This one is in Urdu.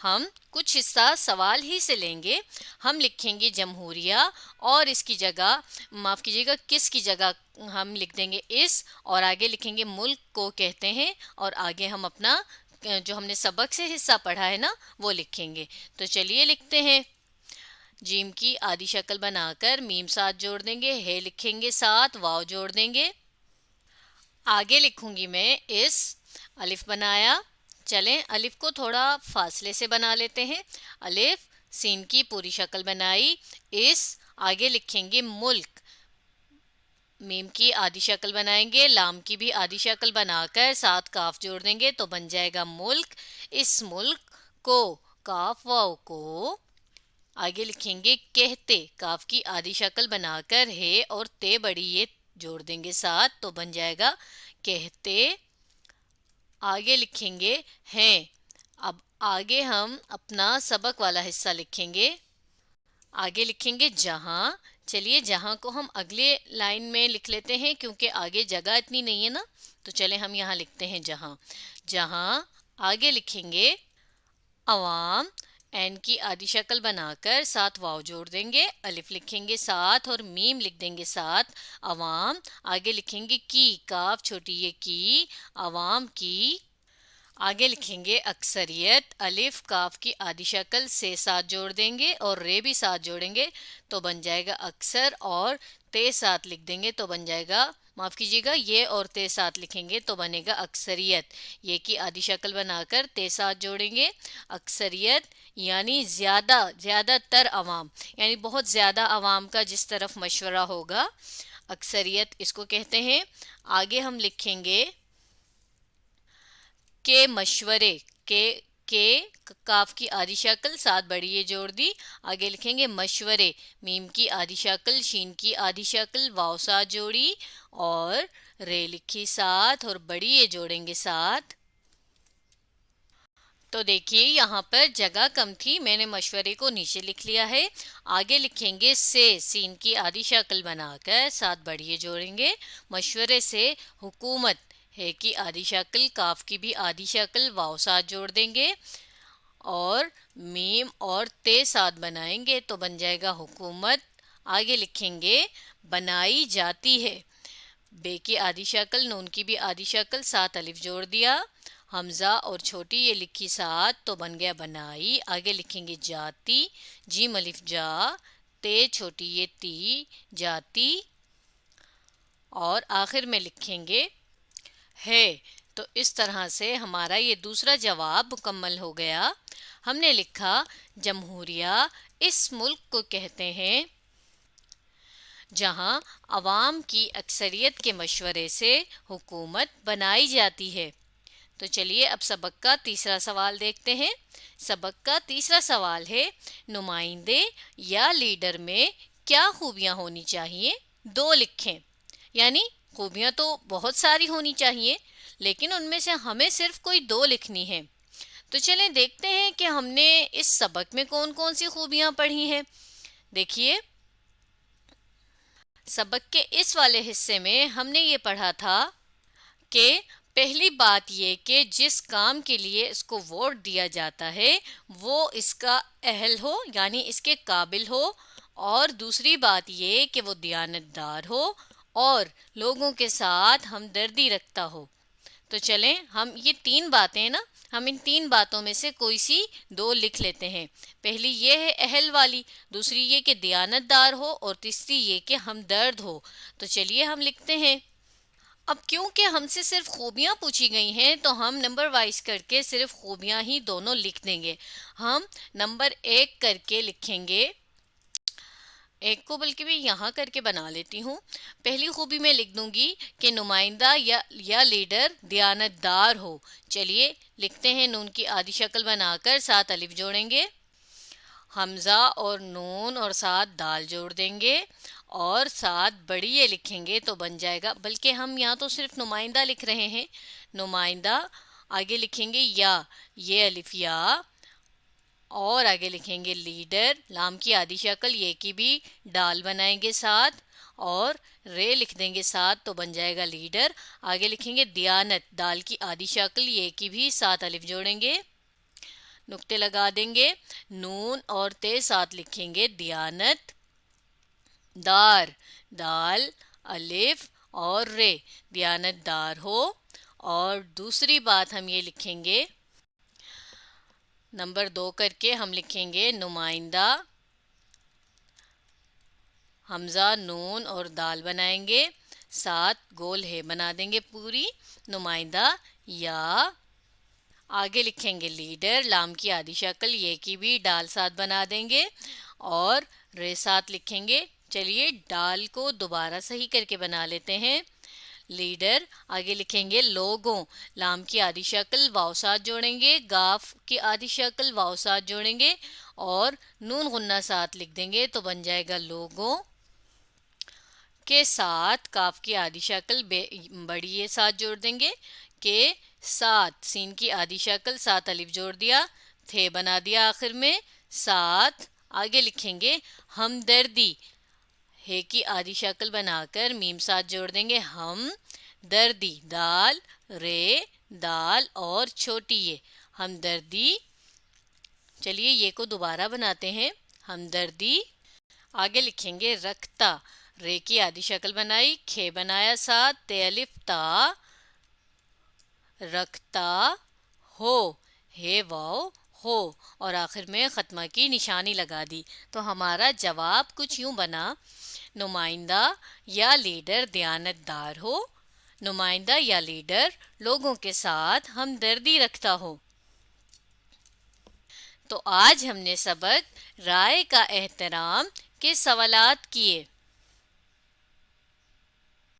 ہم کچھ حصہ سوال ہی سے لیں گے. ہم لکھیں گے جمہوریہ اور اس کی جگہ معاف کیجیے گا کس کی جگہ ہم لکھ دیں گے اس, اور آگے لکھیں گے ملک کو کہتے ہیں, اور آگے ہم اپنا جو ہم نے سبق سے حصہ پڑھا ہے نا وہ لکھیں گے. تو چلیے لکھتے ہیں. جیم کی آدھی شکل بنا کر میم ساتھ جوڑ دیں گے, ہے لکھیں گے ساتھ, واو جوڑ دیں گے. آگے لکھوں گی میں اس, الف بنایا. چلیں الف کو تھوڑا فاصلے سے بنا لیتے ہیں. الف, سین کی پوری شکل بنائی, اس, آگے لکھیں گے ملک, میم کی آدھی شکل بنائیں گے, لام کی بھی آدھی شکل بنا کر ساتھ کاف جوڑ دیں گے تو بن جائے گا ملک. اس ملک کو, کاف واو کو, آگے لکھیں گے کہتے, کاف کی آدھی شکل بنا کر ہے اور تے بڑی یہ جوڑ دیں گے ساتھ تو بن جائے گا کہتے. آگے لکھیں گے ہیں. اب آگے ہم اپنا سبق والا حصہ لکھیں گے. آگے لکھیں گے جہاں. چلیے جہاں کو ہم اگلے لائن میں لکھ لیتے ہیں کیونکہ آگے جگہ اتنی نہیں ہے نا, تو چلیں ہم یہاں لکھتے ہیں جہاں. جہاں, آگے لکھیں گے عوام, این کی آدھی شکل بنا کر ساتھ واو جوڑ دیں گے, الف لکھیں گے ساتھ اور میم لکھ دیں گے ساتھ, عوام. آگے لکھیں گے کی, کاف چھوٹی یہ کی, عوام کی. آگے لکھیں گے اکثریت, الف کاف کی آدھی شکل سے ساتھ جوڑ دیں گے اور رے بھی ساتھ جوڑیں گے تو بن جائے گا اکثر, اور تے ساتھ لکھ دیں گے تو بن جائے گا, معاف کیجیے گا یہ اور تے ساتھ لکھیں گے تو بنے گا اکثریت. یہ کی آدھی شکل بنا کر تے ساتھ جوڑیں گے, اکثریت یعنی زیادہ تر عوام, یعنی بہت زیادہ عوام کا جس طرف مشورہ ہوگا, اکثریت اس کو کہتے ہیں. آگے ہم لکھیں گے کے مشورے, کے کاف کی آدھی شکل ساتھ بڑی یہ جوڑ دی. آگے لکھیں گے مشورے, میم کی آدھی شکل, شین کی آدھی شکل, واو ساتھ جوڑی اور رے لکھی ساتھ اور بڑی یہ جوڑیں گے ساتھ. تو دیکھیے یہاں پر جگہ کم تھی, میں نے مشورے کو نیچے لکھ لیا ہے. آگے لکھیں گے سے, سین کی آدھی شکل بنا کر ساتھ بڑھیے جوڑیں گے, مشورے سے حکومت, ہے کی آدھی شکل, کاف کی بھی آدھی شکل, واو ساتھ جوڑ دیں گے اور میم اور تے ساتھ بنائیں گے تو بن جائے گا حکومت. آگے لکھیں گے بنائی جاتی ہے, بے کی آدھی شکل, نون کی بھی آدھی شکل, ساتھ الف جوڑ دیا, حمزہ اور چھوٹی یہ لکھی ساتھ تو بن گیا بنائی. آگے لکھیں گے جاتی, جیم الف جا, تے چھوٹی یہ تی, جاتی, اور آخر میں لکھیں گے ہے. تو اس طرح سے ہمارا یہ دوسرا جواب مکمل ہو گیا. ہم نے لکھا جمہوریہ اس ملک کو کہتے ہیں جہاں عوام کی اکثریت کے مشورے سے حکومت بنائی جاتی ہے. تو چلیے اب سبق کا تیسرا سوال دیکھتے ہیں. سبق کا تیسرا سوال ہے نمائندے یا لیڈر میں کیا خوبیاں ہونی چاہیے؟ دو لکھیں. یعنی خوبیاں تو بہت ساری ہونی چاہیے لیکن ان میں سے ہمیں صرف کوئی دو لکھنی ہے. تو چلیں دیکھتے ہیں کہ ہم نے اس سبق میں کون کون سی خوبیاں پڑھی ہیں. دیکھیے سبق کے اس والے حصے میں ہم نے یہ پڑھا تھا کہ پہلی بات یہ کہ جس کام کے لیے اس کو ووٹ دیا جاتا ہے وہ اس کا اہل ہو یعنی اس کے قابل ہو, اور دوسری بات یہ کہ وہ دیانتدار ہو اور لوگوں کے ساتھ ہمدردی رکھتا ہو. تو چلیں ہم یہ تین باتیں نا, ہم ان تین باتوں میں سے کوئی سی دو لکھ لیتے ہیں. پہلی یہ ہے اہل والی, دوسری یہ کہ دیانتدار ہو, اور تیسری یہ کہ ہمدرد ہو. تو چلیے ہم لکھتے ہیں. اب کیونکہ ہم سے صرف خوبیاں پوچھی گئی ہیں تو ہم نمبر وائز کر کے صرف خوبیاں ہی دونوں لکھ دیں گے. ہم نمبر 1 کر کے لکھیں گے, ایک کو بلکہ بھی یہاں کر کے بنا لیتی ہوں. پہلی خوبی میں لکھ دوں گی کہ نمائندہ یا لیڈر دیانتدار ہو. چلیے لکھتے ہیں, نون کی آدھی شکل بنا کر ساتھ الف جوڑیں گے, حمزہ اور نون اور ساتھ دال جوڑ دیں گے اور ساتھ بڑی یہ لکھیں گے تو بن جائے گا, بلکہ ہم یہاں تو صرف نمائندہ لکھ رہے ہیں, نمائندہ. آگے لکھیں گے یا, یہ الف یا, اور آگے لکھیں گے لیڈر, لام کی آدھی شکل, یہ کی بھی ڈال بنائیں گے ساتھ اور رے لکھ دیں گے ساتھ تو بن جائے گا لیڈر. آگے لکھیں گے دیانت, دال کی آدھی شکل, یہ کی بھی ساتھ الف جوڑیں گے, نقطے لگا دیں گے. نون اور تے ساتھ لکھیں گے دیانت دار. دال الف اور رے دیانت دار ہو. اور دوسری بات ہم یہ لکھیں گے نمبر 2 کر کے ہم لکھیں گے نمائندہ. حمزہ نون اور دال بنائیں گے, ساتھ گول ہے بنا دیں گے پوری. نمائندہ یا آگے لکھیں گے لیڈر لام کی آدھی شکل یہ کی بھی ڈال ساتھ بنا دیں گے اور رے ساتھ لکھیں گے. چلیے ڈال کو دوبارہ صحیح کر کے بنا لیتے ہیں. لیڈر آگے لکھیں گے لوگوں لام کی آدھی شکل واو ساتھ جوڑیں گے, گاف کی آدھی شکل واو ساتھ جوڑیں گے اور نون غنہ ساتھ لکھ دیں گے تو بن جائے گا لوگوں کے ساتھ کاف کی آدھی شکل بڑی یہ ساتھ جوڑ دیں گے کے ساتھ سین کی آدھی شکل ساتھ الف جوڑ دیا تھے بنا دیا آخر میں ساتھ. آگے لکھیں گے ہمدردی ہے کی آدھی شکل بنا کر میم ساتھ جوڑ دیں گے ہم دردی دال رے دال اور چھوٹی یہ ہمدردی. چلیے یہ کو دوبارہ بناتے ہیں ہمدردی. آگے لکھیں گے رکھتا رے کی آدھی شکل بنائی کھے بنایا ساتھ تے الف تا رکھتا ہو ہے واو ہو اور آخر میں ختمہ کی نشانی لگا دی. تو ہمارا جواب کچھ یوں بنا نمائندہ یا لیڈر دیانت دار ہو, نمائندہ یا لیڈر لوگوں کے ساتھ ہمدردی رکھتا ہو. تو آج ہم نے سبق رائے کا احترام کے سوالات کیے.